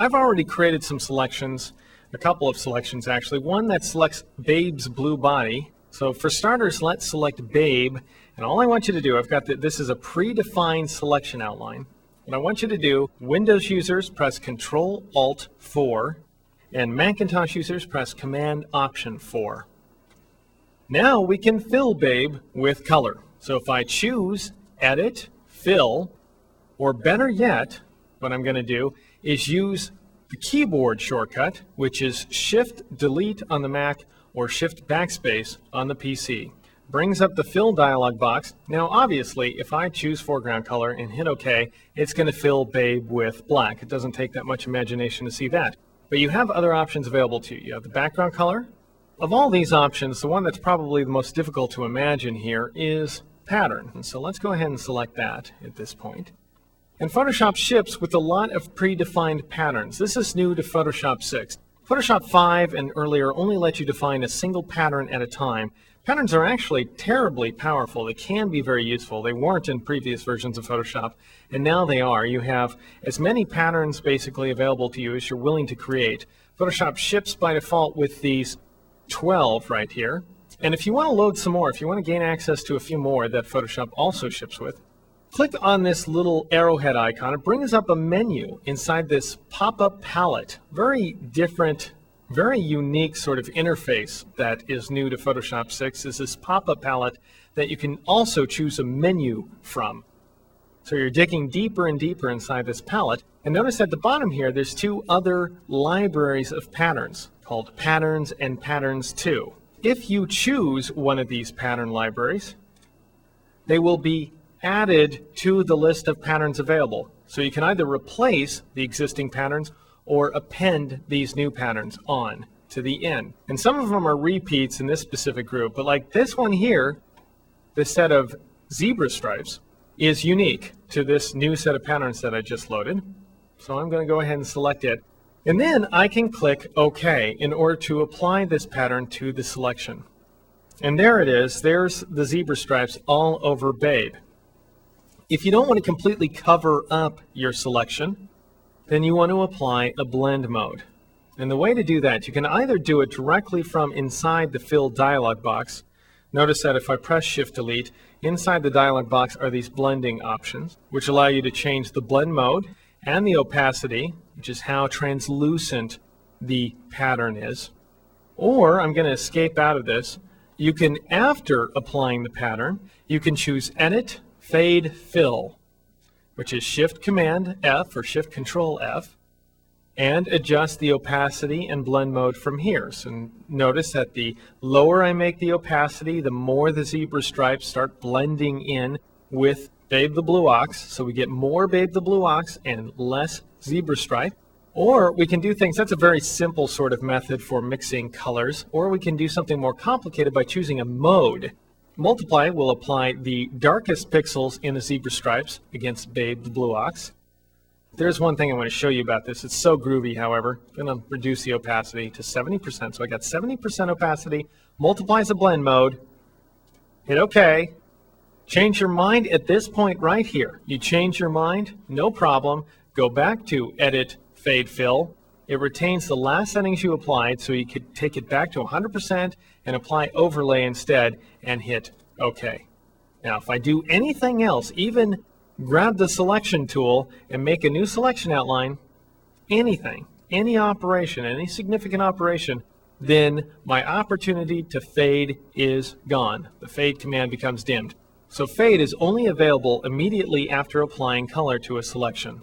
I've already created some selections, a couple of selections actually. One that selects Babe's blue body. So for starters, let's select Babe. And all I want you to do, this is a predefined selection outline. What I want you to do, Windows users press Control-Alt-4, and Macintosh users press Command-Option-4. Now we can fill Babe with color. So if I choose Edit, Fill, or better yet, what I'm going to do is use the keyboard shortcut, which is Shift-Delete on the Mac or Shift-Backspace on the PC. Brings up the Fill dialog box. Now obviously, if I choose foreground color and hit OK, it's going to fill Babe with black. It doesn't take that much imagination to see that. But you have other options available to you. You have the background color. Of all these options, the one that's probably the most difficult to imagine here is pattern. And so let's go ahead and select that at this point. And Photoshop ships with a lot of predefined patterns. This is new to Photoshop 6. Photoshop 5 and earlier only let you define a single pattern at a time. Patterns are actually terribly powerful. They can be very useful. They weren't in previous versions of Photoshop, and now they are. You have as many patterns basically available to you as you're willing to create. Photoshop ships by default with these 12 right here. And if you want to load some more, if you want to gain access to a few more that Photoshop also ships with, click on this little arrowhead icon. It brings up a menu inside this pop-up palette. Very different, very unique sort of interface that is new to Photoshop 6 is this pop-up palette that you can also choose a menu from. So you're digging deeper and deeper inside this palette. And notice at the bottom here, there's two other libraries of patterns called Patterns and Patterns 2. If you choose one of these pattern libraries, they will be added to the list of patterns available. So you can either replace the existing patterns or append these new patterns on to the end. And some of them are repeats in this specific group, but like this one here, this set of zebra stripes, is unique to this new set of patterns that I just loaded. So I'm going to go ahead and select it. And then I can click OK in order to apply this pattern to the selection. And there it is. There's the zebra stripes all over Babe. If you don't want to completely cover up your selection, then you want to apply a blend mode. And the way to do that, you can either do it directly from inside the Fill dialog box. Notice that if I press Shift-Delete, inside the dialog box are these blending options, which allow you to change the blend mode and the opacity, which is how translucent the pattern is. Or I'm going to escape out of this. You can, after applying the pattern, you can choose Edit, Fade, Fill, which is Shift-Command-F or Shift-Control-F, and adjust the opacity and blend mode from here. So notice that the lower I make the opacity, the more the zebra stripes start blending in with Babe the Blue Ox. So we get more Babe the Blue Ox and less zebra stripe. Or we can do things, that's a very simple sort of method for mixing colors. Or we can do something more complicated by choosing a mode. Multiply will apply the darkest pixels in the zebra stripes against Babe the Blue Ox. There's one thing I want to show you about this. It's so groovy, however. I'm going to reduce the opacity to 70%. So I got 70% opacity, multiplies the blend mode, hit OK. Change your mind at this point right here. You change your mind, no problem. Go back to Edit, Fade, Fill. It retains the last settings you applied, so you could take it back to 100% and apply Overlay instead and hit OK. Now, if I do anything else, even grab the selection tool and make a new selection outline, anything, any operation, any significant operation, then my opportunity to fade is gone. The fade command becomes dimmed. So fade is only available immediately after applying color to a selection.